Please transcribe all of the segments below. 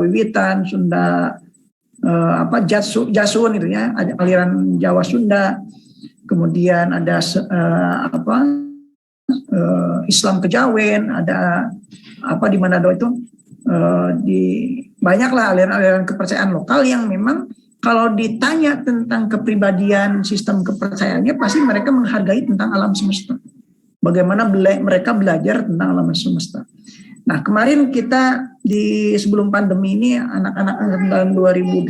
Wiwitan, Sunda Jasun gitu ya, ada aliran Jawa Sunda, kemudian ada Islam Kejawen, ada di Manado itu, di banyaklah aliran-aliran kepercayaan lokal yang memang kalau ditanya tentang kepribadian sistem kepercayaannya pasti mereka menghargai tentang alam semesta. Bagaimana mereka belajar tentang alam semesta. Nah, kemarin kita sebelum pandemi ini anak-anak tahun 2018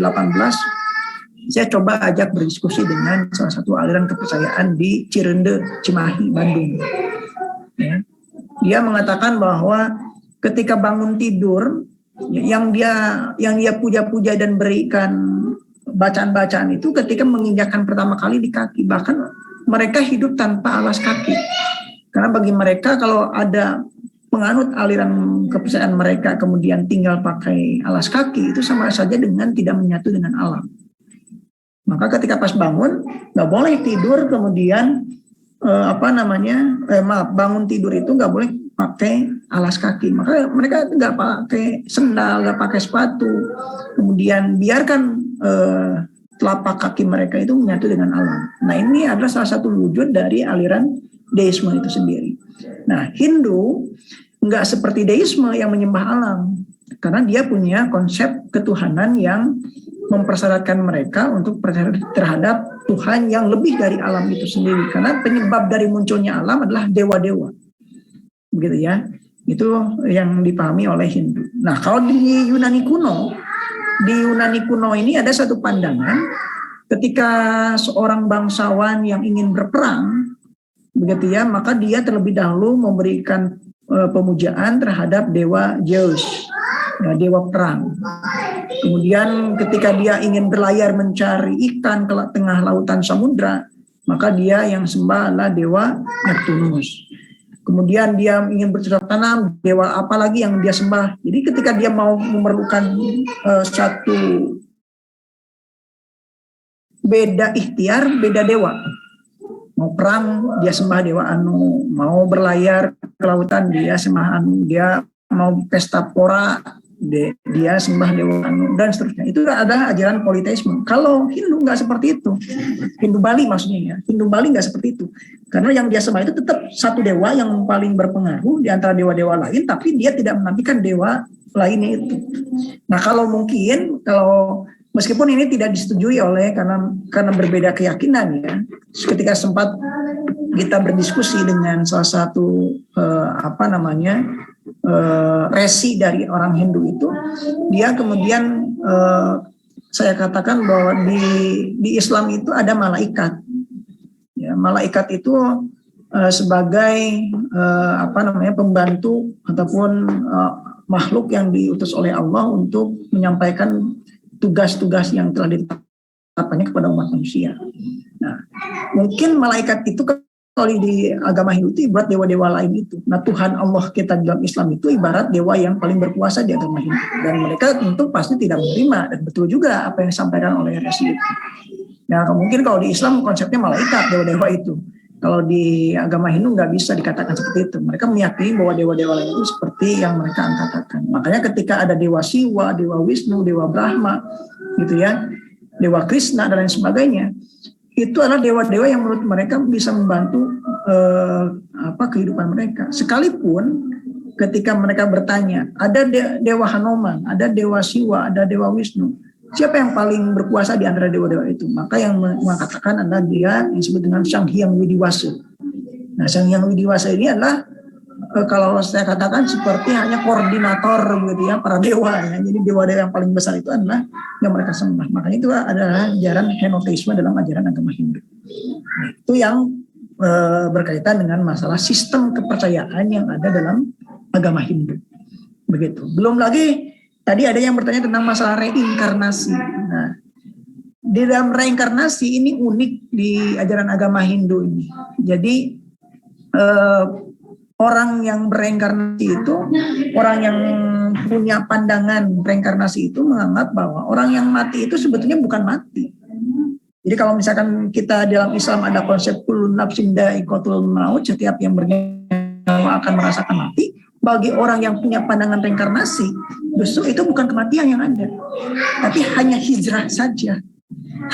saya coba ajak berdiskusi dengan salah satu aliran kepercayaan di Cirende, Cimahi, Bandung. Ya. Dia mengatakan bahwa ketika bangun tidur yang dia puja-puja dan berikan bacaan-bacaan itu ketika menginjakkan pertama kali di kaki, bahkan mereka hidup tanpa alas kaki. Karena bagi mereka kalau ada penganut aliran kepercayaan mereka kemudian tinggal pakai alas kaki itu sama saja dengan tidak menyatu dengan alam. Maka ketika pas bangun nggak boleh tidur kemudian bangun tidur itu nggak boleh pakai alas kaki. Maka mereka nggak pakai sendal, nggak pakai sepatu. Kemudian biarkan telapak kaki mereka itu menyatu dengan alam. Nah, ini adalah salah satu wujud dari aliran deisme itu sendiri. Nah, Hindu nggak seperti deisme yang menyembah alam, karena dia punya konsep ketuhanan yang mempersyaratkan mereka untuk percaya terhadap Tuhan yang lebih dari alam itu sendiri. Karena penyebab dari munculnya alam adalah dewa-dewa, begitu ya. Itu yang dipahami oleh Hindu. Nah, kalau di Yunani kuno ini ada satu pandangan ketika seorang bangsawan yang ingin berperang, begitu ya, maka dia terlebih dahulu memberikan pemujaan terhadap dewa Zeus, ya, dewa perang. Kemudian ketika dia ingin berlayar mencari ikan ke tengah lautan samudra, maka dia yang sembah adalah dewa Neptunus. Kemudian dia ingin bercocok tanam, dewa apa lagi yang dia sembah. Jadi ketika dia mau memerlukan satu beda ikhtiar, beda dewa. Mau perang dia sembah dewa Anu, mau berlayar ke lautan dia sembah Anu, dia mau pesta pora dia sembah dewa Anu, dan seterusnya. Itu ada ajaran politeisme. Kalau Hindu nggak seperti itu. Hindu Bali maksudnya ya. Hindu Bali nggak seperti itu. Karena yang dia sembah itu tetap satu dewa yang paling berpengaruh di antara dewa-dewa lain, tapi dia tidak menampilkan dewa lainnya itu. Nah, kalau meskipun ini tidak disetujui oleh karena berbeda keyakinan ya. Ketika sempat kita berdiskusi dengan salah satu resi dari orang Hindu itu, dia kemudian saya katakan bahwa di Islam itu ada malaikat. Ya, malaikat itu sebagai pembantu ataupun makhluk yang diutus oleh Allah untuk menyampaikan tugas-tugas yang telah ditetapkannya kepada umat manusia. Nah, mungkin malaikat itu kalau di agama Hindu itu ibarat dewa-dewa lain itu. Nah, Tuhan Allah kita dalam Islam itu ibarat dewa yang paling berkuasa di agama Hindu. Dan mereka tentu pasti tidak menerima, dan betul juga apa yang disampaikan oleh resi itu. Nah, mungkin kalau di Islam konsepnya malaikat, dewa-dewa itu. Kalau di agama Hindu nggak bisa dikatakan seperti itu. Mereka meyakini bahwa dewa-dewa lain itu seperti yang mereka katakan. Makanya ketika ada dewa Siwa, dewa Wisnu, dewa Brahma, gitu ya, dewa Krishna dan lain sebagainya, itu adalah dewa-dewa yang menurut mereka bisa membantu kehidupan mereka. Sekalipun ketika mereka bertanya, ada dewa Hanuman, ada dewa Siwa, ada dewa Wisnu, siapa yang paling berkuasa di antara dewa-dewa itu? Maka yang mengatakan adalah dia yang disebut dengan Sang Hyang Widiwasa. Nah, Sang Hyang Widiwasa ini adalah kalau saya katakan seperti hanya koordinator gitu ya para dewa ya. Jadi dewa-dewa yang paling besar itu adalah yang mereka sembah. Makanya itu adalah ajaran henoteisme dalam ajaran agama Hindu. Nah, itu yang berkaitan dengan masalah sistem kepercayaan yang ada dalam agama Hindu. Begitu. Belum lagi tadi ada yang bertanya tentang masalah reinkarnasi. Nah, di dalam reinkarnasi ini unik di ajaran agama Hindu ini. Jadi orang yang bereinkarnasi itu, orang yang punya pandangan reinkarnasi itu menganggap bahwa orang yang mati itu sebetulnya bukan mati. Jadi kalau misalkan kita dalam Islam ada konsep kullu nafsin dha'iqatul maut, setiap yang bernyawa akan merasakan mati. Bagi orang yang punya pandangan reinkarnasi Justru itu bukan kematian yang ada, tapi hanya hijrah saja,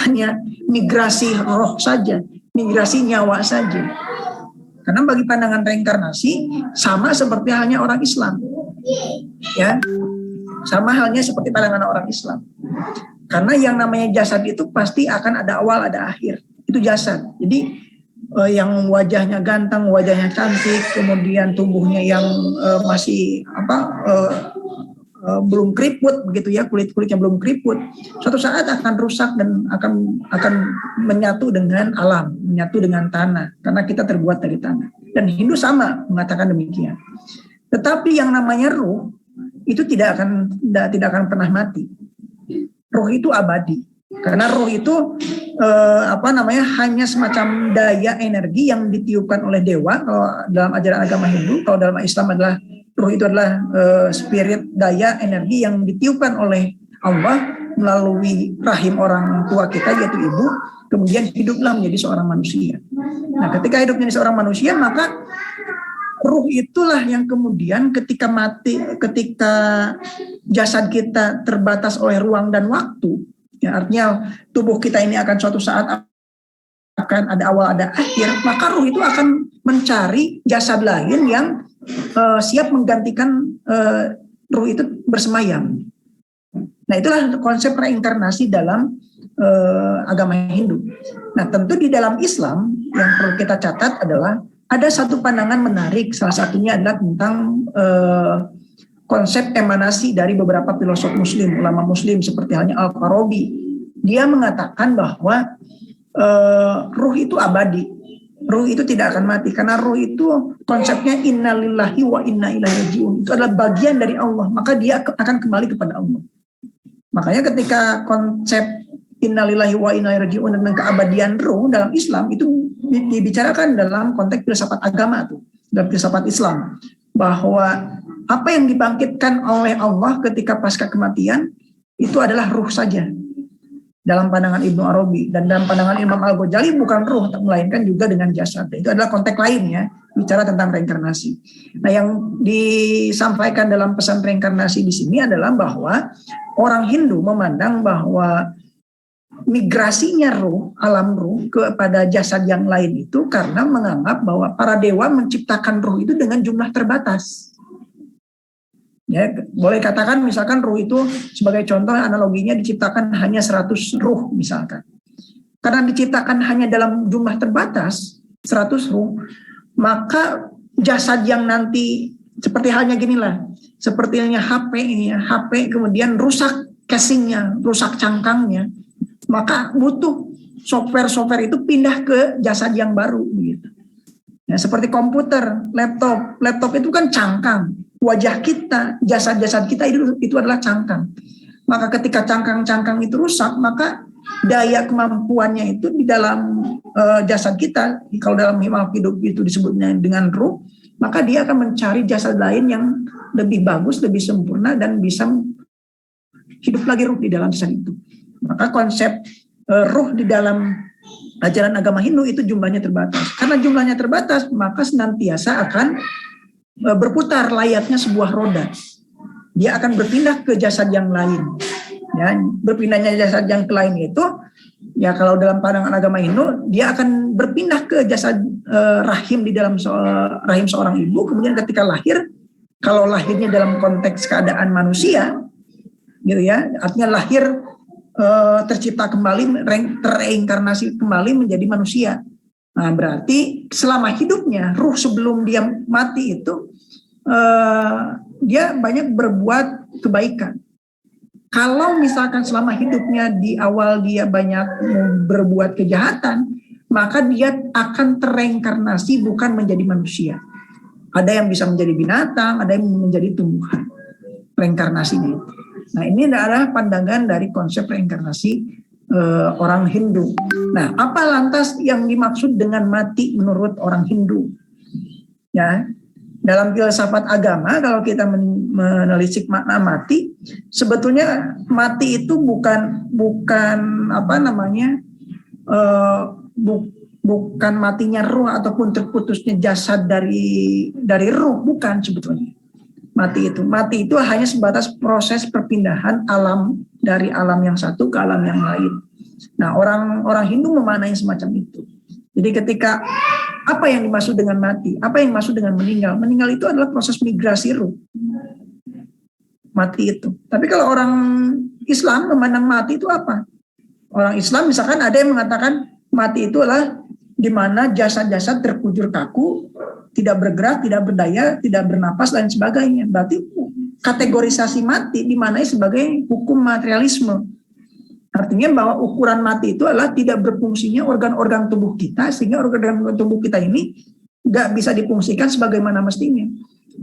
hanya migrasi roh saja, migrasi nyawa saja. Karena bagi pandangan reinkarnasi sama seperti halnya orang Islam, ya, sama halnya seperti pandangan orang Islam. Karena yang namanya jasad itu pasti akan ada awal, ada akhir. Itu jasad. Jadi yang wajahnya ganteng, wajahnya cantik, kemudian tubuhnya yang masih belum keriput begitu ya, kulit-kulitnya belum keriput, suatu saat akan rusak dan akan menyatu dengan alam, menyatu dengan tanah, karena kita terbuat dari tanah. Dan Hindu sama mengatakan demikian. Tetapi yang namanya ruh itu tidak akan pernah mati. Ruh itu abadi, karena ruh itu hanya semacam daya energi yang ditiupkan oleh dewa. Kalau dalam ajaran agama Hindu, kalau dalam Islam adalah ruh itu adalah spirit, daya energi yang ditiupkan oleh Allah melalui rahim orang tua kita, yaitu ibu, kemudian hiduplah menjadi seorang manusia. Nah, ketika hidup menjadi seorang manusia, maka ruh itulah yang kemudian ketika mati, ketika jasad kita terbatas oleh ruang dan waktu, ya, artinya tubuh kita ini akan suatu saat akan ada awal, ada akhir, maka ruh itu akan mencari jasad lain yang siap menggantikan ruh itu bersemayam. Nah, itulah konsep reinkarnasi dalam agama Hindu. Nah, tentu di dalam Islam yang perlu kita catat adalah ada satu pandangan menarik, salah satunya adalah tentang konsep emanasi dari beberapa filosof muslim, ulama muslim seperti halnya Al-Farabi. Dia mengatakan bahwa ruh itu abadi. Ruh itu tidak akan mati, karena ruh itu konsepnya innalillahi wa inna ilaihi rajiun. Itu adalah bagian dari Allah, maka dia akan kembali kepada Allah. Makanya ketika konsep innalillahi wa inna ilaihi rajiun tentang keabadian ruh dalam Islam itu dibicarakan dalam konteks filsafat agama tuh, dalam filsafat Islam, bahwa apa yang dibangkitkan oleh Allah ketika pasca kematian itu adalah ruh saja. Dalam pandangan Ibnu Arabi dan dalam pandangan Imam Al-Ghazali bukan ruh, melainkan juga dengan jasad. Itu adalah konteks lain ya, bicara tentang reinkarnasi. Nah, yang disampaikan dalam pesan reinkarnasi di sini adalah bahwa orang Hindu memandang bahwa migrasinya ruh, alam ruh kepada jasad yang lain itu karena menganggap bahwa para dewa menciptakan ruh itu dengan jumlah terbatas. Ya, boleh katakan misalkan ruh itu sebagai contoh analoginya diciptakan hanya 100 ruh misalkan. Karena diciptakan hanya dalam jumlah terbatas 100 ruh, maka jasad yang nanti seperti halnya ginilah, seperti halnya HP ini ya, HP kemudian rusak casingnya, rusak cangkangnya, maka butuh software itu pindah ke jasad yang baru begitu. Ya, seperti komputer, laptop itu kan cangkang. Wajah kita, jasad-jasad kita itu adalah cangkang. Maka ketika cangkang-cangkang itu rusak, maka daya kemampuannya itu di dalam jasad kita, kalau dalam hikmah hidup itu disebutnya dengan ruh, maka dia akan mencari jasad lain yang lebih bagus, lebih sempurna, dan bisa hidup lagi ruh di dalam jasad itu. Maka konsep ruh di dalam ajaran agama Hindu itu jumlahnya terbatas. Karena jumlahnya terbatas, maka senantiasa akan berputar layaknya sebuah roda. Dia akan berpindah ke jasad yang lain. Ya, berpindahnya jasad yang lain itu, ya kalau dalam pandangan agama Hindu, dia akan berpindah ke jasad rahim di dalam rahim seorang ibu. Kemudian ketika lahir, kalau lahirnya dalam konteks keadaan manusia, gitu ya, artinya lahir tercipta kembali, tereinkarnasi kembali menjadi manusia. Nah, berarti selama hidupnya, ruh sebelum dia mati itu, dia banyak berbuat kebaikan. Kalau misalkan selama hidupnya di awal dia banyak berbuat kejahatan, maka dia akan tereinkarnasi bukan menjadi manusia. Ada yang bisa menjadi binatang, ada yang menjadi tumbuhan. Reinkarnasinya. Nah, ini adalah pandangan dari konsep reinkarnasi orang Hindu. Nah, apa lantas yang dimaksud dengan mati menurut orang Hindu? Ya, dalam filsafat agama, kalau kita menelisik makna mati, sebetulnya mati itu bukan bukan matinya ruh ataupun terputusnya jasad dari ruh, bukan sebetulnya. Mati itu hanya sebatas proses perpindahan alam dari alam yang satu ke alam yang lain. Nah, orang Hindu memaknai semacam itu. Jadi ketika apa yang dimaksud dengan mati, apa yang dimaksud dengan meninggal? Meninggal itu adalah proses migrasi ruh. Mati itu. Tapi kalau orang Islam memandang mati itu apa? Orang Islam misalkan ada yang mengatakan mati itu adalah di mana jasad-jasad terkujur kaku, tidak bergerak, tidak berdaya, tidak bernapas dan sebagainya. Berarti kategorisasi mati dimaknai sebagai hukum materialisme. Artinya bahwa ukuran mati itu adalah tidak berfungsinya organ-organ tubuh kita, sehingga organ-organ tubuh kita ini nggak bisa difungsikan sebagaimana mestinya.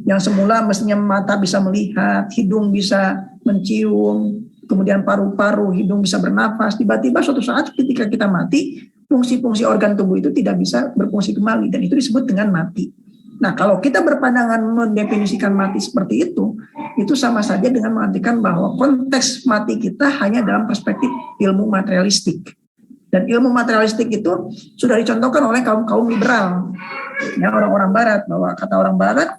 Yang semula mestinya mata bisa melihat, hidung bisa mencium, kemudian paru-paru, hidung bisa bernafas. Tiba-tiba suatu saat ketika kita mati, fungsi-fungsi organ tubuh itu tidak bisa berfungsi kembali, dan itu disebut dengan mati. Nah, kalau kita berpandangan mendefinisikan mati seperti itu sama saja dengan mengartikan bahwa konteks mati kita hanya dalam perspektif ilmu materialistik. Dan ilmu materialistik itu sudah dicontohkan oleh kaum liberal, ya, orang-orang Barat, bahwa kata orang Barat,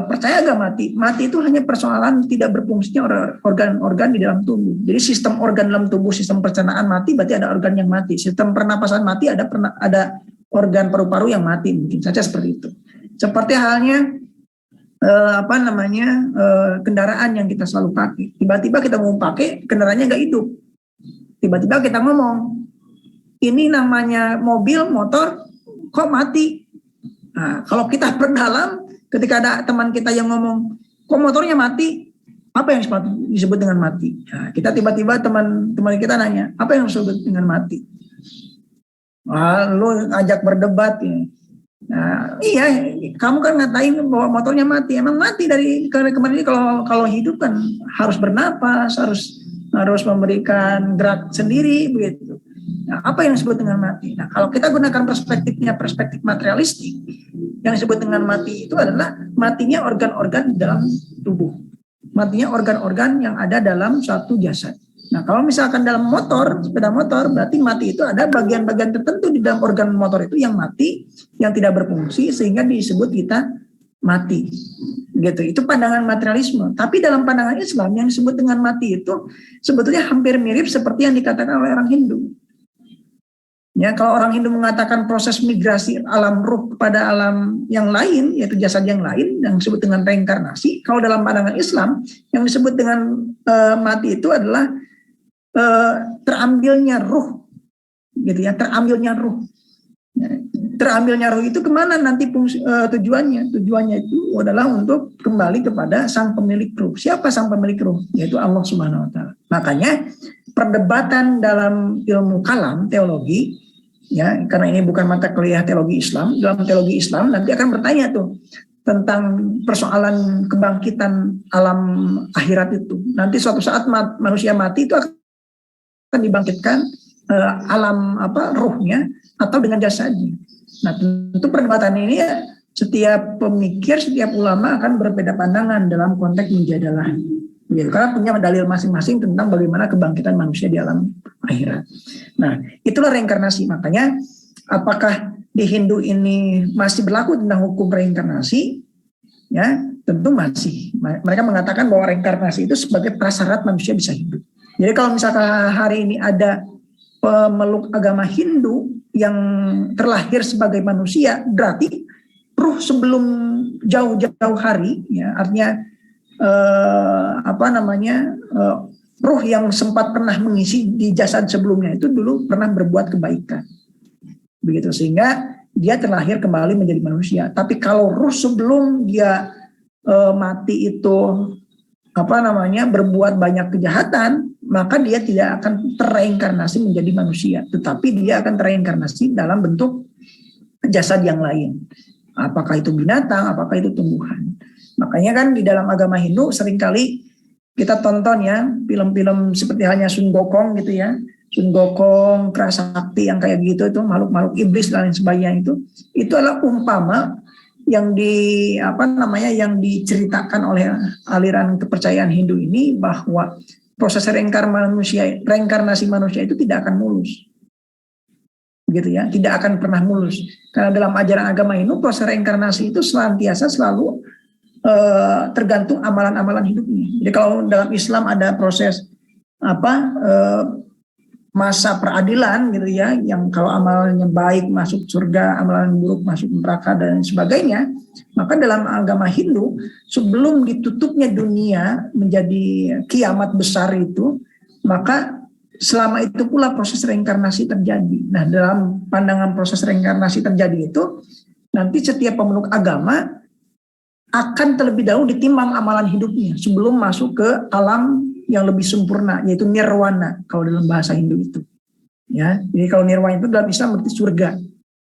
percaya gak mati itu hanya persoalan tidak berfungsinya organ-organ di dalam tubuh. Jadi sistem organ dalam tubuh, sistem pencernaan mati, berarti ada organ yang mati. Sistem pernapasan mati, ada organ paru-paru yang mati, mungkin saja seperti itu. Seperti halnya kendaraan yang kita selalu pakai. Tiba-tiba kita mau pakai, kendaraannya nggak hidup. Tiba-tiba kita ngomong, ini namanya mobil, motor, kok mati? Nah, kalau kita perdalam, ketika ada teman kita yang ngomong, kok motornya mati? Apa yang disebut dengan mati? Nah, kita tiba-tiba teman kita nanya, apa yang disebut dengan mati? Wah, lu ajak berdebat ya. Nah, iya, kamu kan ngatain bahwa motornya mati. Emang mati dari kemarin ini, kalau hidup kan harus bernapas, harus memberikan gerak sendiri begitu. Nah, apa yang disebut dengan mati? Nah, kalau kita gunakan perspektif materialistik, yang disebut dengan mati itu adalah matinya organ-organ di dalam tubuh. Matinya organ-organ yang ada dalam suatu jasad. Nah, kalau misalkan dalam sepeda motor, berarti mati itu ada bagian-bagian tertentu di dalam organ motor itu yang mati, yang tidak berfungsi, sehingga disebut kita mati. Gitu. Itu pandangan materialisme. Tapi dalam pandangan Islam yang disebut dengan mati itu sebetulnya hampir mirip seperti yang dikatakan oleh orang Hindu. Ya, kalau orang Hindu mengatakan proses migrasi alam ruh kepada alam yang lain, yaitu jasad yang lain, yang disebut dengan reinkarnasi. Kalau dalam pandangan Islam, yang disebut dengan mati itu adalah terambilnya ruh, gitu ya, terambilnya ruh. Terambilnya ruh itu kemana nanti tujuannya? Tujuannya itu adalah untuk kembali kepada sang pemilik ruh. Siapa sang pemilik ruh? Yaitu Allah Subhanahu Wa Taala. Makanya perdebatan dalam ilmu kalam, teologi, ya, karena ini bukan mata kuliah teologi Islam. Dalam teologi Islam nanti akan bertanya tuh tentang persoalan kebangkitan alam akhirat itu. Nanti suatu saat manusia mati itu akan dibangkitkan alam ruhnya atau dengan jasadnya. Nah, tentu perdebatan ini ya, setiap pemikir, setiap ulama akan berbeda pandangan dalam konteks menjadalah. Ya, karena punya dalil masing-masing tentang bagaimana kebangkitan manusia di alam akhirat. Nah, itulah reinkarnasi. Makanya apakah di Hindu ini masih berlaku tentang hukum reinkarnasi? Ya, tentu masih. Mereka mengatakan bahwa reinkarnasi itu sebagai prasyarat manusia bisa hidup. Jadi kalau misalkan hari ini ada pemeluk agama Hindu yang terlahir sebagai manusia, berarti ruh sebelum jauh-jauh hari, ya, artinya ruh yang sempat pernah mengisi di jasad sebelumnya itu dulu pernah berbuat kebaikan, begitu, sehingga dia terlahir kembali menjadi manusia. Tapi kalau ruh sebelum dia mati itu berbuat banyak kejahatan, maka dia tidak akan terreinkarnasi menjadi manusia, tetapi dia akan terreinkarnasi dalam bentuk jasad yang lain. Apakah itu binatang, apakah itu tumbuhan. Makanya kan di dalam agama Hindu seringkali kita tonton ya film-film seperti halnya Sun Gokong gitu ya. Sun Gokong, Kerasakti yang kayak gitu, itu makhluk-makhluk iblis dan lain sebagainya, itu adalah umpama yang yang diceritakan oleh aliran kepercayaan Hindu ini, bahwa proses reinkarnasi manusia itu tidak akan mulus, gitu ya, tidak akan pernah mulus. Karena dalam ajaran agama Hindu proses reinkarnasi itu senantiasa selalu tergantung amalan-amalan hidupnya. Jadi kalau dalam Islam ada proses masa peradilan gitu ya, yang kalau amalnya baik masuk surga, amalan buruk masuk neraka dan sebagainya, maka dalam agama Hindu sebelum ditutupnya dunia menjadi kiamat besar itu, maka selama itu pula proses reinkarnasi terjadi. Nah, dalam pandangan proses reinkarnasi terjadi itu, nanti setiap pemeluk agama akan terlebih dahulu ditimbang amalan hidupnya sebelum masuk ke alam yang lebih sempurna, yaitu nirwana kalau dalam bahasa Hindu itu. Ya, jadi kalau nirwana itu dalam Islam berarti surga.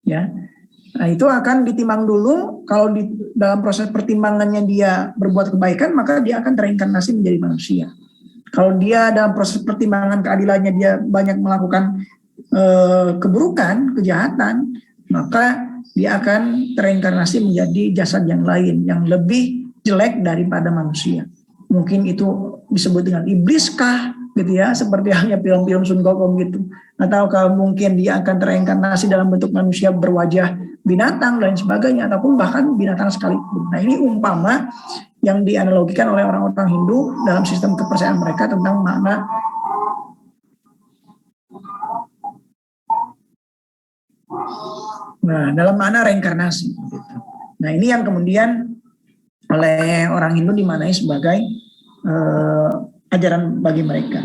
Ya, nah itu akan ditimbang dulu. Kalau dalam proses pertimbangannya dia berbuat kebaikan, maka dia akan tereinkarnasi menjadi manusia. Kalau dia dalam proses pertimbangan keadilannya dia banyak melakukan keburukan, kejahatan, maka dia akan tereinkarnasi menjadi jasad yang lain, yang lebih jelek daripada manusia. Mungkin itu disebut dengan iblis kah, gitu ya, seperti halnya film-film Sun Gokong gitu. Atau kalau mungkin dia akan tereinkarnasi dalam bentuk manusia berwajah binatang dan sebagainya, ataupun bahkan binatang sekalipun. Nah, ini umpama yang dianalogikan oleh orang-orang Hindu dalam sistem kepercayaan mereka tentang makna dalam makna reinkarnasi. Nah, ini yang kemudian oleh orang Hindu dimaknai sebagai ajaran bagi mereka.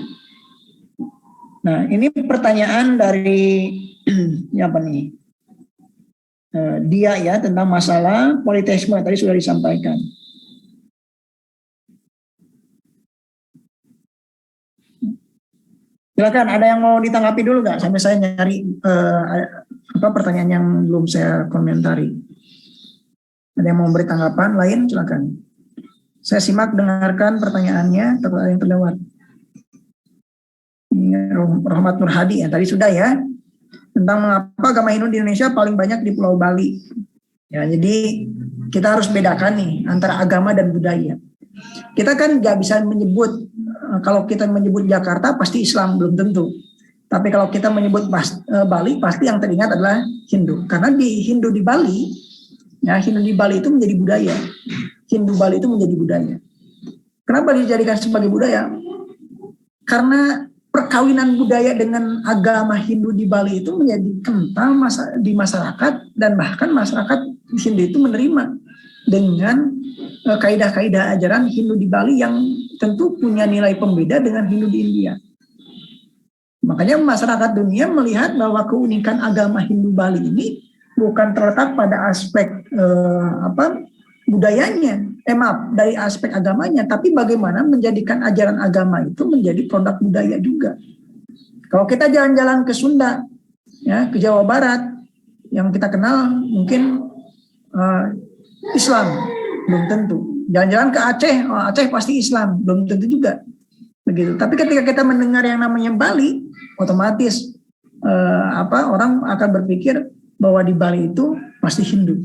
Nah, ini pertanyaan dari apa nih? Dia ya tentang masalah politeisme tadi sudah disampaikan. Silakan, ada yang mau ditanggapi dulu nggak? Sampai saya nyari pertanyaan yang belum saya komentari. Ada yang mau beri tanggapan lain? Silakan. Saya simak, dengarkan pertanyaannya, takut ada yang terlewat. Rahmat Nur Hadi ya, tadi sudah ya. Tentang mengapa agama Hindu di Indonesia paling banyak di Pulau Bali. Ya, jadi kita harus bedakan nih antara agama dan budaya. Kita kan nggak bisa menyebut, kalau kita menyebut Jakarta pasti Islam, belum tentu. Tapi kalau kita menyebut Bali, pasti yang teringat adalah Hindu. Karena di Hindu di Bali, ya Hindu di Bali itu menjadi budaya. Hindu Bali itu menjadi budaya. Kenapa dijadikan sebagai budaya? Karena perkawinan budaya dengan agama Hindu di Bali itu menjadi kental di masyarakat, dan bahkan masyarakat Hindu itu menerima dengan kaidah-kaidah ajaran Hindu di Bali yang tentu punya nilai pembeda dengan Hindu di India. Makanya masyarakat dunia melihat bahwa keunikan agama Hindu Bali ini bukan terletak pada aspek budayanya, dari aspek agamanya, tapi bagaimana menjadikan ajaran agama itu menjadi produk budaya juga. Kalau kita jalan-jalan ke Sunda, ya ke Jawa Barat, yang kita kenal mungkin Islam, belum tentu. Jalan-jalan ke Aceh, Aceh pasti Islam, belum tentu juga. Begitu. Tapi ketika kita mendengar yang namanya Bali, otomatis orang akan berpikir bahwa di Bali itu pasti Hindu.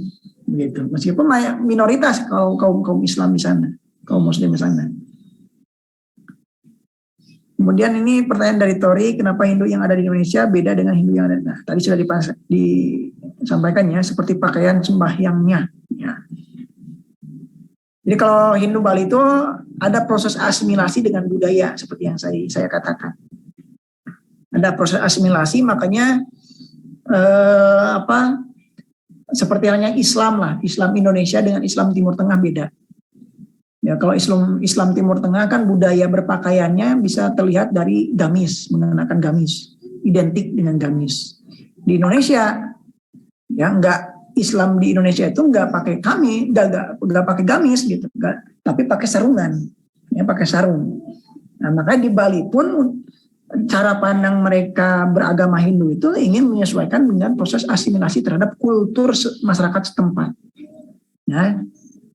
Begitu. Meskipun minoritas kaum Islam di sana, kaum Muslim di sana. Kemudian ini pertanyaan dari Tori, kenapa Hindu yang ada di Indonesia beda dengan Hindu yang ada? Nah, tadi sudah disampaikan ya, seperti pakaian sembahyangnya. Ya. Jadi kalau Hindu Bali itu ada proses asimilasi dengan budaya, seperti yang saya katakan. Ada proses asimilasi, makanya seperti halnya Islam lah, Islam Indonesia dengan Islam Timur Tengah beda. Ya, kalau Islam Timur Tengah kan budaya berpakaiannya bisa terlihat dari gamis, mengenakan gamis, identik dengan gamis. Di Indonesia, ya Islam di Indonesia itu nggak pakai nggak pakai gamis gitu, tapi pakai sarungan, ya pakai sarung. Nah, makanya di Bali pun cara pandang mereka beragama Hindu itu ingin menyesuaikan dengan proses asimilasi terhadap kultur masyarakat setempat. Ya,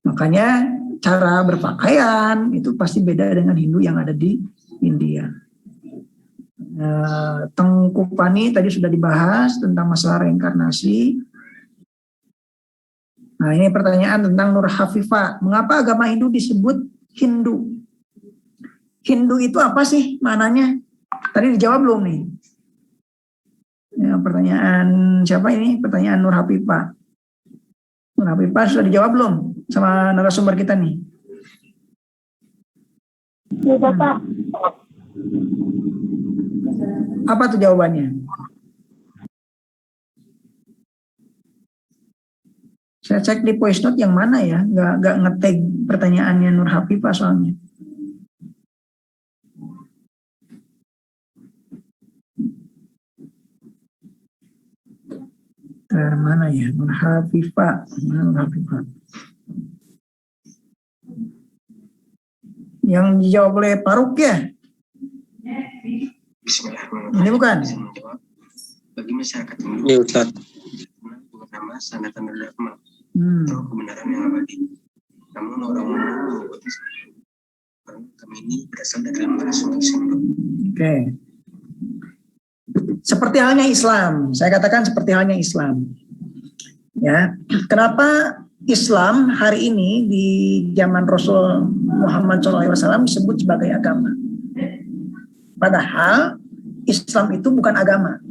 makanya cara berpakaian itu pasti beda dengan Hindu yang ada di India. Tengku Pani tadi sudah dibahas tentang masalah reinkarnasi. Nah, ini pertanyaan tentang Nur Hafifah. Mengapa agama Hindu disebut Hindu? Hindu itu apa sih maknanya? Tadi dijawab belum nih? Ya, pertanyaan siapa ini? Pertanyaan Nur Hafifah. Nur Hafifah sudah dijawab belum sama narasumber kita nih? Ya, Bapak. Apa tuh jawabannya? Saya cek di voice note yang mana ya, nggak ngetag pertanyaannya Nur Hafifah soalnya. Mana ya Nur Hafifah? Nur Hafifah. Yang dijawab oleh Faruk ya? Ini bukan? Bagi masyarakat ini, Iya Ustaz. bukan nama sanatan dharma atau kebenaran yang abadi. Namun orang-orang mengikuti karena kami ini berasal dari lembaga sungai. Oke. Seperti halnya Islam, saya katakan seperti halnya Islam. Ya, kenapa Islam hari ini di zaman Rasul Muhammad SAW disebut sebagai agama? Padahal Islam itu bukan agama.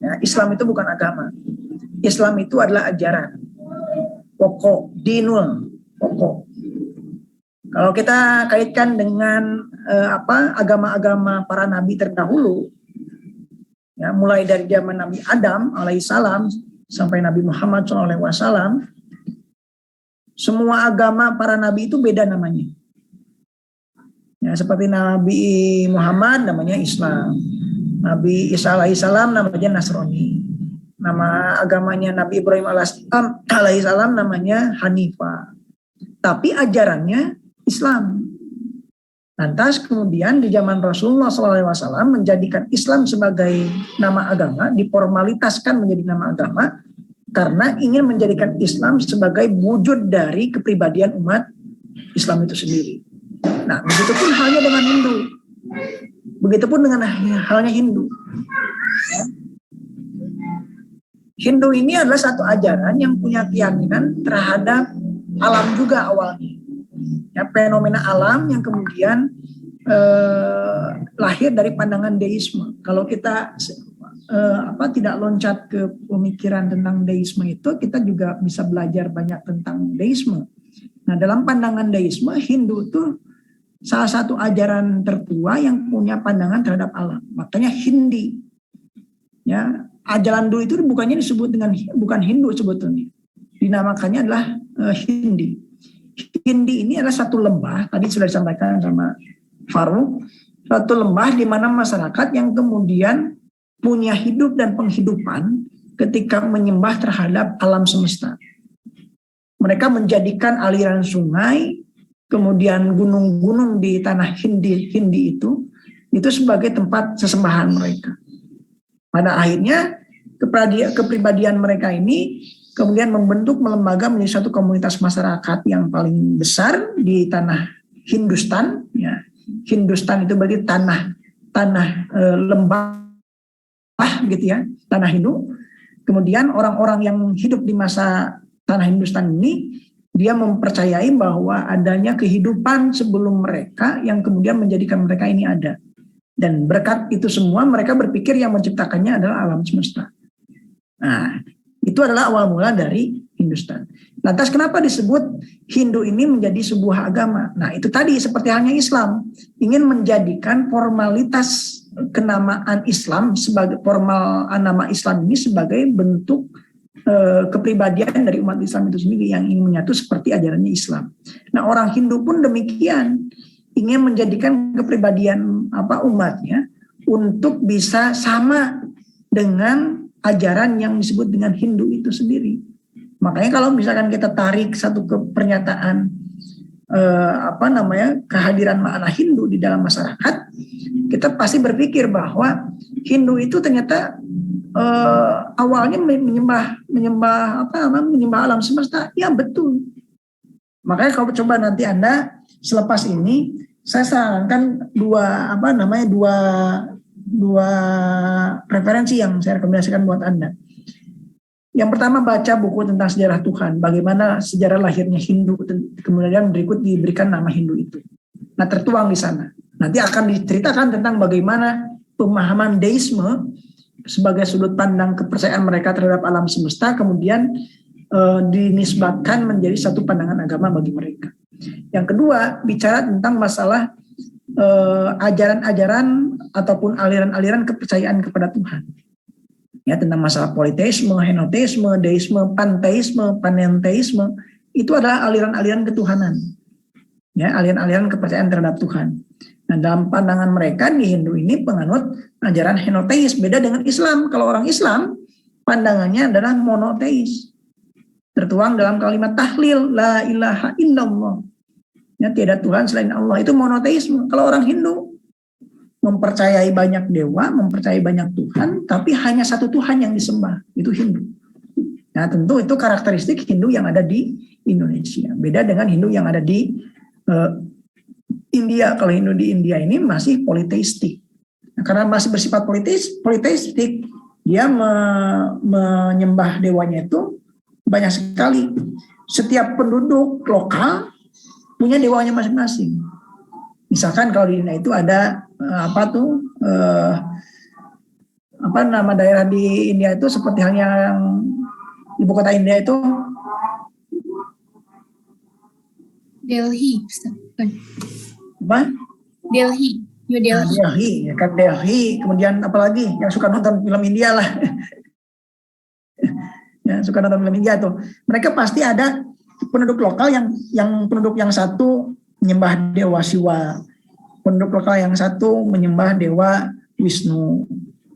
Ya, Islam itu bukan agama. Islam itu adalah ajaran pokok, dinul pokok. Kalau kita kaitkan dengan agama-agama para nabi terdahulu, ya, mulai dari zaman Nabi Adam alaihissalam sampai Nabi Muhammad SAW, semua agama para nabi itu beda namanya. Ya, seperti Nabi Muhammad namanya Islam, Nabi Isa alaihissalam namanya Nasrani, nama agamanya Nabi Ibrahim alaihissalam namanya Hanifah, tapi ajarannya Islam. Lantas kemudian di zaman Rasulullah SAW menjadikan Islam sebagai nama agama, diformalitaskan menjadi nama agama karena ingin menjadikan Islam sebagai wujud dari kepribadian umat Islam itu sendiri. Nah, begitupun halnya dengan Hindu. Begitupun dengan halnya Hindu. Ya. Hindu ini adalah satu ajaran yang punya keyakinan terhadap alam juga awalnya. Ya, fenomena alam yang kemudian lahir dari pandangan deisme. Kalau kita tidak loncat ke pemikiran tentang deisme itu, kita juga bisa belajar banyak tentang deisme. Nah, dalam pandangan deisme, Hindu itu salah satu ajaran tertua yang punya pandangan terhadap alam. Makanya Hindi. Ya, ajaran dulu itu bukannya disebut dengan bukan Hindu sebetulnya. Dinamakannya adalah Hindi. Hindi ini adalah satu lembah, tadi sudah disampaikan sama Faruk, satu lembah di mana masyarakat yang kemudian punya hidup dan penghidupan ketika menyembah terhadap alam semesta. Mereka menjadikan aliran sungai, kemudian gunung-gunung di tanah Hindi itu sebagai tempat sesembahan mereka. Pada akhirnya kepribadian mereka ini kemudian membentuk melembaga menjadi satu komunitas masyarakat yang paling besar di tanah Hindustan. Ya. Hindustan itu berarti tanah lembah gitu ya, tanah Hindu. Kemudian orang-orang yang hidup di masa tanah Hindustan ini, dia mempercayai bahwa adanya kehidupan sebelum mereka yang kemudian menjadikan mereka ini ada. Dan berkat itu semua mereka berpikir yang menciptakannya adalah alam semesta. Nah, itu adalah awal mula dari Hindustan. Lantas kenapa disebut Hindu ini menjadi sebuah agama? Nah, itu tadi seperti halnya Islam. Ingin menjadikan formalitas kenamaan Islam sebagai formal nama Islam ini sebagai bentuk kepribadian dari umat Islam itu sendiri yang ingin menyatu seperti ajarannya Islam. Nah, orang Hindu pun demikian, ingin menjadikan kepribadian umatnya untuk bisa sama dengan ajaran yang disebut dengan Hindu itu sendiri. Makanya kalau misalkan kita tarik satu pernyataan kehadiran makna Hindu di dalam masyarakat, kita pasti berpikir bahwa Hindu itu ternyata awalnya menyembah alam semesta. Ya, betul. Makanya kalau coba nanti Anda selepas ini, saya sarankan dua preferensi yang saya rekomendasikan buat Anda. Yang pertama, baca buku tentang sejarah Tuhan, bagaimana sejarah lahirnya Hindu, kemudian berikut diberikan nama Hindu itu. Nah, tertuang di sana. Nanti akan diceritakan tentang bagaimana pemahaman deisme sebagai sudut pandang kepercayaan mereka terhadap alam semesta, kemudian dinisbatkan menjadi satu pandangan agama bagi mereka. Yang kedua, bicara tentang masalah ajaran-ajaran ataupun aliran-aliran kepercayaan kepada Tuhan. Ya, tentang masalah politeisme, henoteisme, deisme, panteisme, panenteisme, itu adalah aliran-aliran ketuhanan. Ya, aliran-aliran kepercayaan terhadap Tuhan. Nah, dalam pandangan mereka di Hindu ini penganut ajaran henoteis, beda dengan Islam. Kalau orang Islam, pandangannya adalah monoteis. Tertuang dalam kalimat tahlil, la ilaha illallah. Ya, tiada Tuhan selain Allah, itu monoteisme. Kalau orang Hindu mempercayai banyak dewa, mempercayai banyak Tuhan, tapi hanya satu Tuhan yang disembah, itu Hindu. Nah, tentu itu karakteristik Hindu yang ada di Indonesia. Beda dengan Hindu yang ada di India. Kalau Hindu di India ini masih politeistik. Nah, karena masih bersifat politeistik, dia menyembah dewanya itu banyak sekali. Setiap penduduk lokal punya dewanya masing-masing. Misalkan kalau di India itu ada nama daerah di India itu seperti halnya yang ibu kota India itu Delhi. apa? Delhi. New Delhi. Nah, Delhi, ya kan, Delhi. Kemudian apalagi yang suka nonton film India lah. Ya, suka nonton film India tuh. Mereka pasti ada penduduk lokal yang penduduk yang satu menyembah dewa Siwa, penduduk lokal yang satu menyembah dewa Wisnu.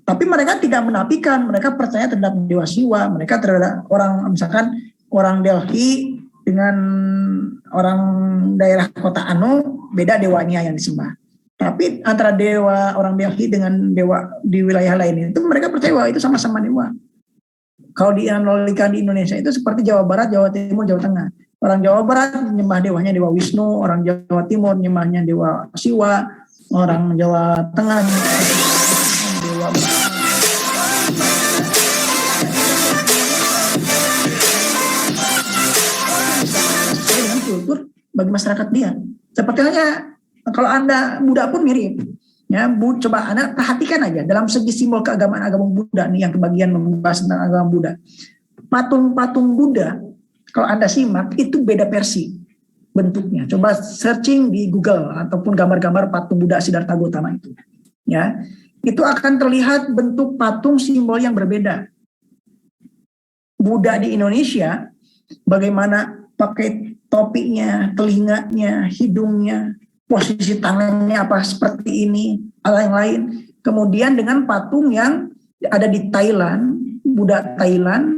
Tapi mereka tidak menafikan, mereka percaya terhadap dewa Siwa, mereka terhadap orang, misalkan orang Delhi dengan orang daerah kota Anu, beda dewanya yang disembah. Tapi antara dewa orang Delhi dengan dewa di wilayah lain itu mereka percaya bahwa itu sama-sama dewa. Kalau dianalogikan di Indonesia itu seperti Jawa Barat, Jawa Timur, Jawa Tengah. Orang Jawa Barat menyembah dewanya dewa Wisnu, orang Jawa Timur menyembahnya dewa Siwa, orang Jawa Tengah dewa dengan kultur bagi masyarakat dia. Seperti halnya kalau Anda Buddha pun mirip. Ya, coba Anda perhatikan aja dalam segi simbol keagamaan agama Buddha nih yang kebagian membahas tentang agama Buddha. Patung-patung Buddha kalau Anda simak itu beda versi bentuknya. Coba searching di Google ataupun gambar-gambar patung Buddha Siddhartha Gautama itu. Ya, itu akan terlihat bentuk patung simbol yang berbeda. Buddha di Indonesia bagaimana pakai topinya, telinganya, hidungnya, posisi tangannya apa seperti ini, hal yang lain. Kemudian dengan patung yang ada di Thailand, Buddha Thailand,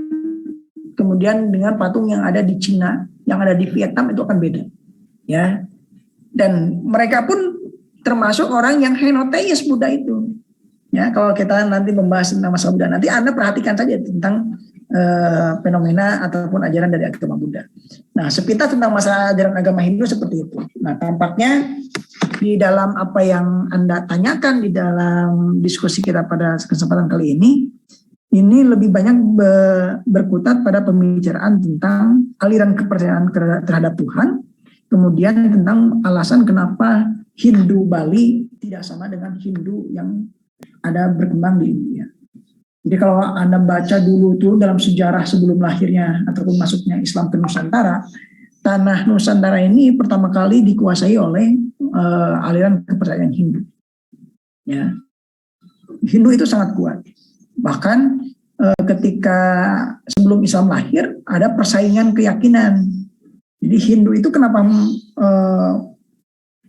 kemudian dengan patung yang ada di Cina, yang ada di Vietnam itu akan beda. Ya. Dan mereka pun termasuk orang yang henoteis Buddha itu. Ya, kalau kita nanti membahas tentang masalah Buddha, nanti Anda perhatikan saja tentang fenomena ataupun ajaran dari agama Buddha. Nah, sepintas tentang masalah ajaran agama Hindu seperti itu. Nah, tampaknya di dalam apa yang Anda tanyakan di dalam diskusi kita pada kesempatan kali ini lebih banyak berkutat pada pembicaraan tentang aliran kepercayaan terhadap Tuhan, kemudian tentang alasan kenapa Hindu Bali tidak sama dengan Hindu yang ada berkembang di India. Jadi kalau Anda baca dulu tuh dalam sejarah sebelum lahirnya ataupun masuknya Islam ke Nusantara, tanah Nusantara ini pertama kali dikuasai oleh aliran kepercayaan Hindu. Ya, Hindu itu sangat kuat. Bahkan ketika sebelum Islam lahir ada persaingan keyakinan. Jadi Hindu itu kenapa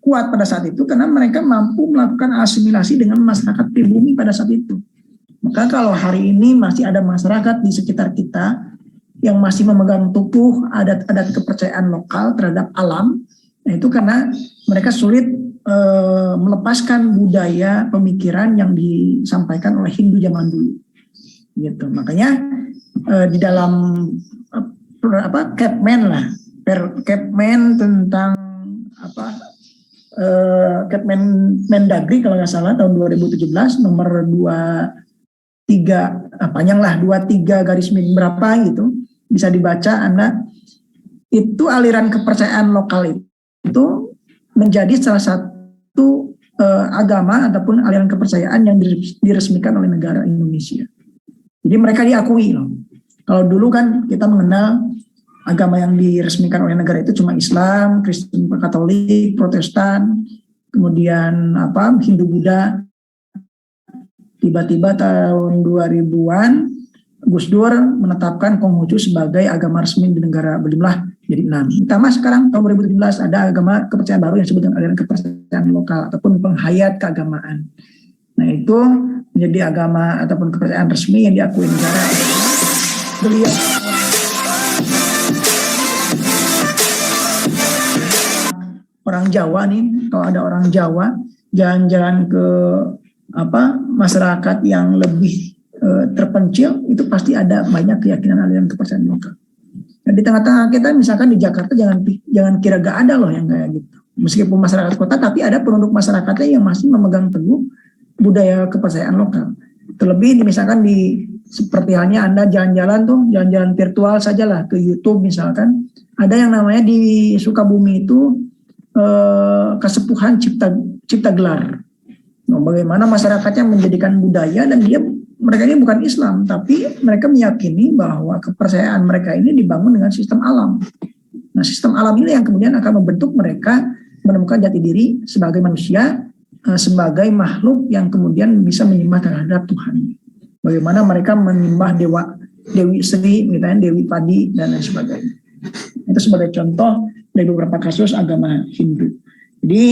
kuat pada saat itu? Karena mereka mampu melakukan asimilasi dengan masyarakat pribumi pada saat itu. Maka kalau hari ini masih ada masyarakat di sekitar kita yang masih memegang teguh adat-adat kepercayaan lokal terhadap alam, nah itu karena mereka sulit melepaskan budaya pemikiran yang disampaikan oleh Hindu zaman dulu. Gitu. Makanya di dalam Kepmen tentang Kepmen Mendagri kalau nggak salah tahun 2017 nomor 23 panjang lah 23 garis miring berapa gitu, bisa dibaca Anda. Itu aliran kepercayaan lokal itu menjadi salah satu agama ataupun aliran kepercayaan yang diresmikan oleh negara Indonesia. Jadi mereka diakui loh. Kalau dulu kan kita mengenal agama yang diresmikan oleh negara itu cuma Islam, Kristen, Katolik, Protestan, kemudian Hindu, Buddha. Tiba-tiba tahun 2000-an Gus Dur menetapkan Konghucu sebagai agama resmi di negara, berjumlah jadi 6. Ditambah sekarang tahun 2017 ada agama kepercayaan baru yang disebut dengan aliran kepercayaan lokal ataupun penghayat keagamaan. Nah itu menjadi agama ataupun kepercayaan resmi yang diakui negara. Beliau orang Jawa nih, kalau ada orang Jawa jalan-jalan ke masyarakat yang lebih terpencil, itu pasti ada banyak keyakinan aliran kepercayaan lokal. Dan di tengah-tengah kita misalkan di Jakarta jangan kira gak ada loh yang kayak gitu. Meskipun masyarakat kota, tapi ada penduduk masyarakatnya yang masih memegang teguh budaya kepercayaan lokal. Terlebih misalkan seperti halnya Anda jalan-jalan virtual sajalah ke YouTube misalkan, ada yang namanya di Sukabumi itu Kesepuhan Cipta Gelar. Nah, bagaimana masyarakatnya menjadikan budaya, dan mereka ini bukan Islam, tapi mereka meyakini bahwa kepercayaan mereka ini dibangun dengan sistem alam. Nah, sistem alam ini yang kemudian akan membentuk mereka menemukan jati diri sebagai manusia, sebagai makhluk yang kemudian bisa menyembah terhadap Tuhan. Bagaimana mereka menyembah Dewi Sri, misalnya Dewi Padi, dan lain sebagainya. Itu sebagai contoh dari beberapa kasus agama Hindu. Jadi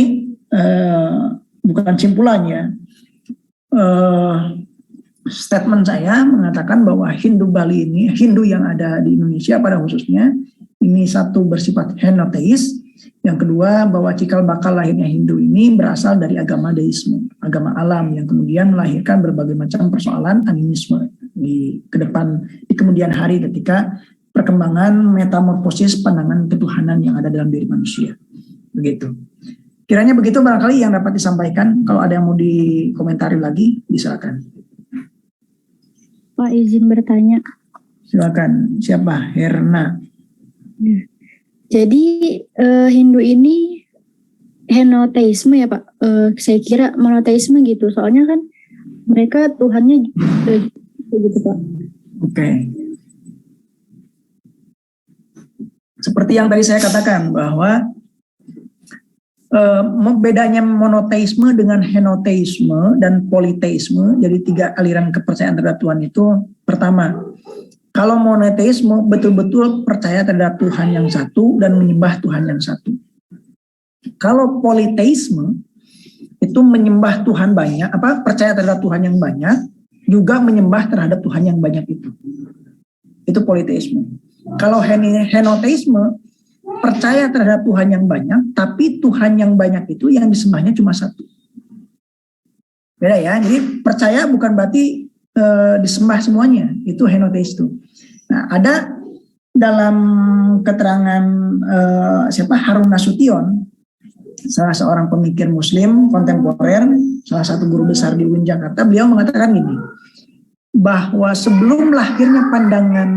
bukan simpulannya, statement saya mengatakan bahwa Hindu Bali ini, Hindu yang ada di Indonesia pada khususnya, ini satu bersifat henoteis, yang kedua bahwa cikal bakal lahirnya Hindu ini berasal dari agama deisme, agama alam yang kemudian melahirkan berbagai macam persoalan animisme di kemudian hari ketika perkembangan metamorfosis pandangan ketuhanan yang ada dalam diri manusia. Begitu. Kiranya begitu barangkali yang dapat disampaikan. Kalau ada yang mau dikomentari lagi, silakan. Pak, izin bertanya. Silakan. Siapa? Herna. Jadi Hindu ini henoteisme ya Pak? Saya kira monoteisme gitu. Soalnya kan mereka Tuhannya gitu Pak. Oke. Seperti yang tadi saya katakan bahwa bedanya monoteisme dengan henoteisme dan politeisme, jadi 3 aliran kepercayaan terhadap Tuhan itu, pertama, kalau monoteisme betul-betul percaya terhadap Tuhan yang satu dan menyembah Tuhan yang satu. Kalau politeisme itu menyembah Tuhan banyak, percaya terhadap Tuhan yang banyak, juga menyembah terhadap Tuhan yang banyak itu. Itu politeisme. Kalau henoteisme percaya terhadap Tuhan yang banyak, tapi Tuhan yang banyak itu yang disembahnya cuma satu. Beda ya, jadi percaya bukan berarti disembah semuanya, itu henoteis itu. Nah, ada dalam keterangan Harun Nasution, salah seorang pemikir Muslim kontemporer, salah satu guru besar di UIN Jakarta, beliau mengatakan gini, bahwa sebelum lahirnya pandangan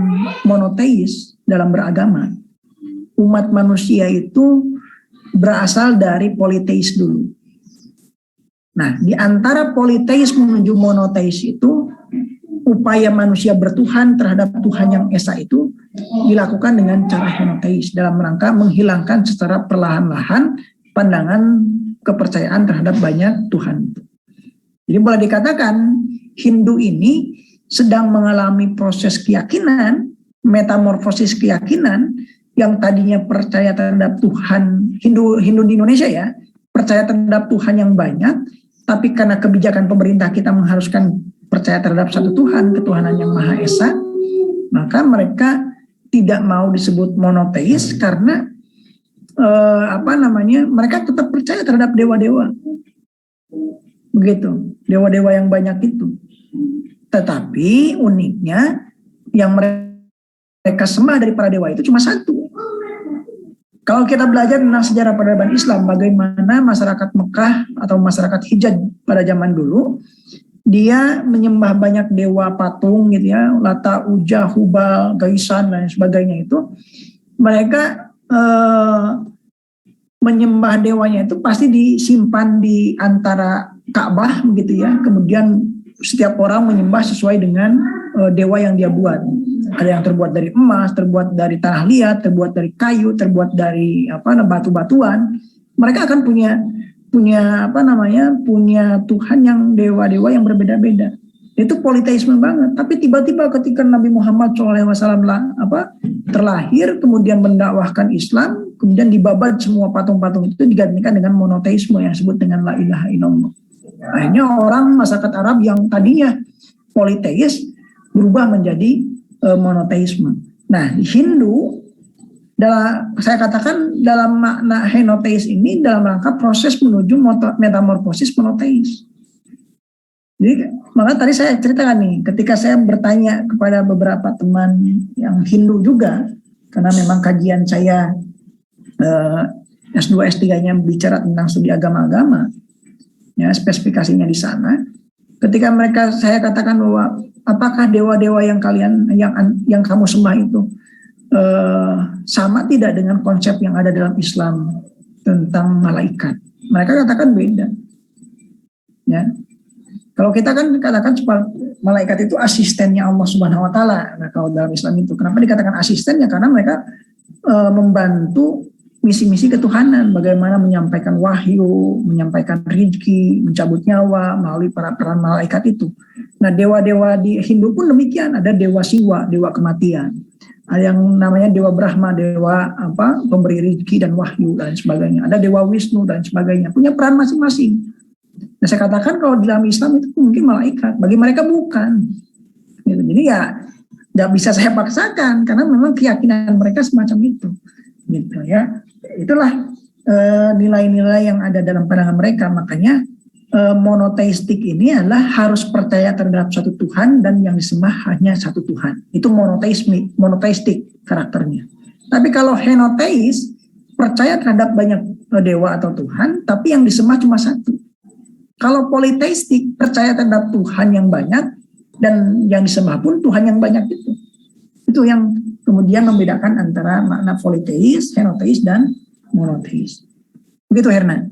monoteis dalam beragama, umat manusia itu berasal dari politeis dulu. Nah, di antara politeis menuju monoteis itu, upaya manusia bertuhan terhadap Tuhan yang esa itu dilakukan dengan cara henoteis dalam rangka menghilangkan secara perlahan-lahan pandangan kepercayaan terhadap banyak Tuhan. Jadi boleh dikatakan Hindu ini sedang mengalami proses keyakinan, metamorfosis keyakinan, yang tadinya percaya terhadap Tuhan, Hindu di Indonesia ya, percaya terhadap Tuhan yang banyak, tapi karena kebijakan pemerintah kita mengharuskan percaya terhadap satu Tuhan, ketuhanan yang Maha Esa, maka mereka tidak mau disebut monoteis karena mereka tetap percaya terhadap dewa-dewa. Begitu, dewa-dewa yang banyak itu. Tetapi uniknya yang mereka sembah dari para dewa itu cuma satu. Kalau kita belajar tentang sejarah peradaban Islam, bagaimana masyarakat Mekah atau masyarakat Hijaz pada zaman dulu, dia menyembah banyak dewa patung gitu ya, Lata, Uja, Hubal, Gaisan dan sebagainya itu, mereka menyembah dewanya itu pasti disimpan di antara Ka'bah begitu ya, kemudian setiap orang menyembah sesuai dengan dewa yang dia buat. ada yang terbuat dari emas, terbuat dari tanah liat, terbuat dari kayu, terbuat dari batu-batuan. Mereka akan punya Tuhan yang dewa-dewa yang berbeda-beda. Itu politeisme banget. Tapi tiba-tiba ketika Nabi Muhammad SAW terlahir, kemudian mendakwahkan Islam, kemudian dibabat semua patung-patung itu digantikan dengan monoteisme yang disebut dengan la ilaha illallah. Akhirnya orang masyarakat Arab yang tadinya politeis berubah menjadi monoteisme. Nah, di Hindu, saya katakan dalam makna henoteis ini dalam rangka proses menuju metamorfosis monoteis. Jadi maka tadi saya ceritakan nih, ketika saya bertanya kepada beberapa teman yang Hindu juga, karena memang kajian saya S2 S3-nya bicara tentang studi agama-agama, ya spesifikasinya di sana. Ketika saya katakan bahwa apakah dewa-dewa yang yang kamu sembah itu sama tidak dengan konsep yang ada dalam Islam tentang malaikat? Mereka katakan beda. Ya. Kalau kita kan katakan malaikat itu asistennya Allah Subhanahu wa taala. Nah, kalau dalam Islam itu kenapa dikatakan asistennya? Karena mereka membantu misi-misi ketuhanan, bagaimana menyampaikan wahyu, menyampaikan rezeki, mencabut nyawa melalui para peran malaikat itu. Nah, dewa-dewa di Hindu pun demikian, ada dewa Siwa, dewa kematian. Ada yang namanya dewa Brahma, dewa pemberi rezeki dan wahyu dan sebagainya. Ada dewa Wisnu dan sebagainya, punya peran masing-masing. Nah, saya katakan kalau dalam Islam itu mungkin malaikat, bagi mereka bukan. Gitu. Jadi ya tidak bisa saya paksakan karena memang keyakinan mereka semacam itu. Gitu ya. Itulah nilai-nilai yang ada dalam pandangan mereka. Makanya monoteistik ini adalah harus percaya terhadap satu Tuhan dan yang disembah hanya satu Tuhan. Itu monoteistik karakternya. Tapi kalau henoteis percaya terhadap banyak dewa atau Tuhan, tapi yang disembah cuma satu. Kalau politeistik percaya terhadap Tuhan yang banyak dan yang disembah pun Tuhan yang banyak itu. Itu yang kemudian membedakan antara makna politeis, henoteis, dan monoteis. Begitu Herna.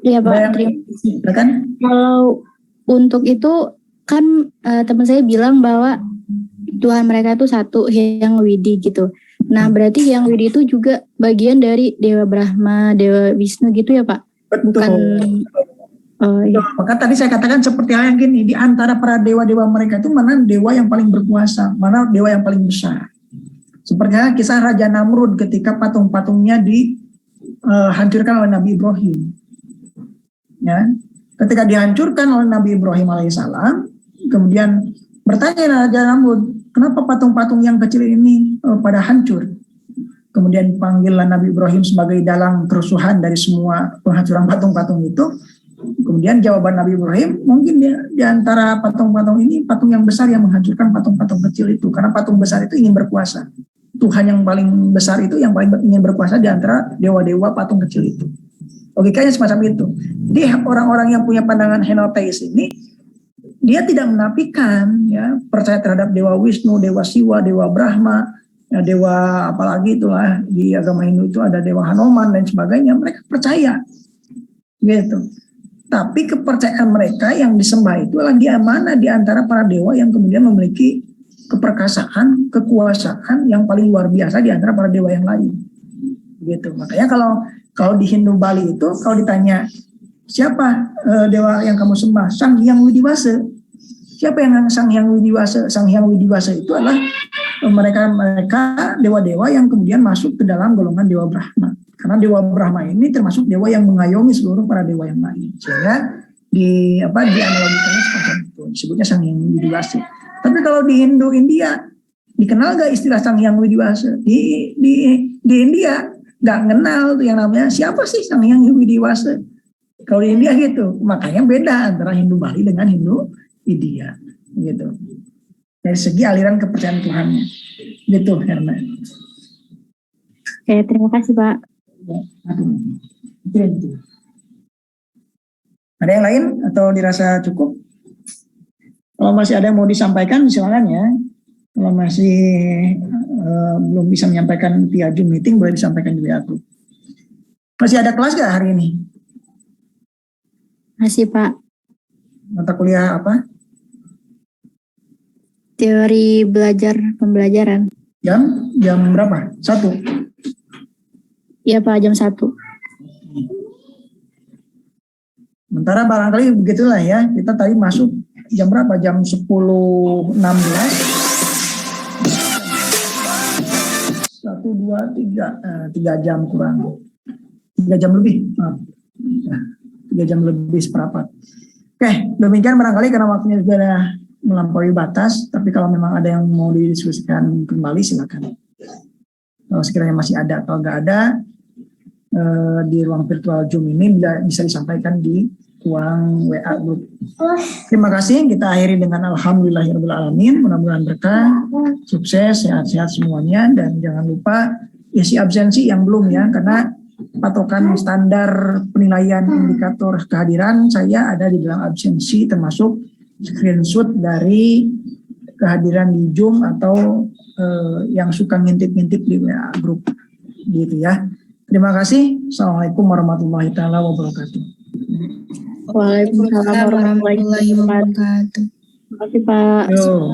Iya Pak, terima kasih. Kan? Kalau untuk itu kan teman saya bilang bahwa Tuhan mereka itu satu, yang Widi gitu. Nah berarti yang Widi itu juga bagian dari Dewa Brahma, Dewa Wisnu gitu ya Pak? Betul. Bukan, iya. Maka tadi saya katakan seperti hal yang gini, di antara para dewa-dewa mereka itu mana dewa yang paling berkuasa, mana dewa yang paling besar. Seperti kisah Raja Namrud ketika patung-patungnya dihancurkan oleh Nabi Ibrahim. Ya, ketika dihancurkan oleh Nabi Ibrahim alaihissalam, kemudian bertanya Raja Namrud, kenapa patung-patung yang kecil ini pada hancur? Kemudian panggillah Nabi Ibrahim sebagai dalang kerusuhan dari semua penghancuran patung-patung itu. Kemudian jawaban Nabi Ibrahim, mungkin di antara patung-patung ini, patung yang besar yang menghancurkan patung-patung kecil itu. Karena patung besar itu ingin berkuasa. Tuhan yang paling besar itu yang paling ingin berkuasa di antara dewa-dewa patung kecil itu. Logikanya semacam itu. Jadi orang-orang yang punya pandangan henoteis ini, dia tidak menafikan ya percaya terhadap dewa Wisnu, dewa Siwa, dewa Brahma, ya, dewa apalagi itulah di agama Hindu itu ada dewa Hanuman dan sebagainya. Mereka percaya, gitu. Tapi kepercayaan mereka yang disembah itu adalah di mana di antara para dewa yang kemudian memiliki keperkasaan, kekuasaan yang paling luar biasa di antara para dewa yang lain. Gitu. Makanya kalau di Hindu Bali itu kalau ditanya siapa dewa yang kamu sembah, Sang Hyang Widiwasa. Siapa yang Sang Hyang Widiwasa? Sang Hyang Widiwasa itu adalah mereka dewa-dewa yang kemudian masuk ke dalam golongan dewa Brahma. Karena dewa Brahma ini termasuk dewa yang mengayomi seluruh para dewa yang lain. Sehingga dianalogikannya seperti itu. Disebutnya Sang Hyang Widiwasa. Tapi kalau di Hindu India, dikenal gak istilah Sang Hyang Widiwasa? Di India gak kenal yang namanya siapa sih Sang Hyang Widiwasa. Kalau di India gitu. Makanya beda antara Hindu Bali dengan Hindu India. Gitu. Dari segi aliran kepercayaan Tuhannya. Gitu Herna. Oke, terima kasih Pak. Ada yang lain atau dirasa cukup? Kalau masih ada yang mau disampaikan silakan ya. Kalau masih belum bisa menyampaikan via Zoom meeting boleh disampaikan di WA aku. Masih ada kelas gak hari ini? Masih Pak. Mata kuliah apa? teori belajar pembelajaran. Jam berapa? 1. Iya Pak, jam 1. Sementara barangkali begitulah ya. Kita tadi masuk jam berapa? Jam 10.16. 1, 2, 3. 3 jam kurang. 3 jam lebih. Maaf. 3 jam lebih seperempat. Oke, demikian barangkali karena waktunya sudah melampaui batas. Tapi kalau memang ada yang mau didiskusikan kembali silakan. Kalau sekiranya masih ada atau nggak ada, di ruang virtual Zoom ini bisa disampaikan di ruang WA group. Terima kasih. Kita akhiri dengan alhamdulillahirobbilalamin. Mudah-mudahan berkah, sukses, sehat-sehat semuanya, dan jangan lupa isi absensi yang belum ya, karena patokan standar penilaian indikator kehadiran saya ada di dalam absensi, termasuk screenshot dari kehadiran di Zoom atau yang suka ngintip-ngintip di WA group gitu ya. Terima kasih. Assalamualaikum warahmatullahi taala wabarakatuh. Waalaikumsalam warahmatullahi wabarakatuh. Terima kasih Pak. Yo,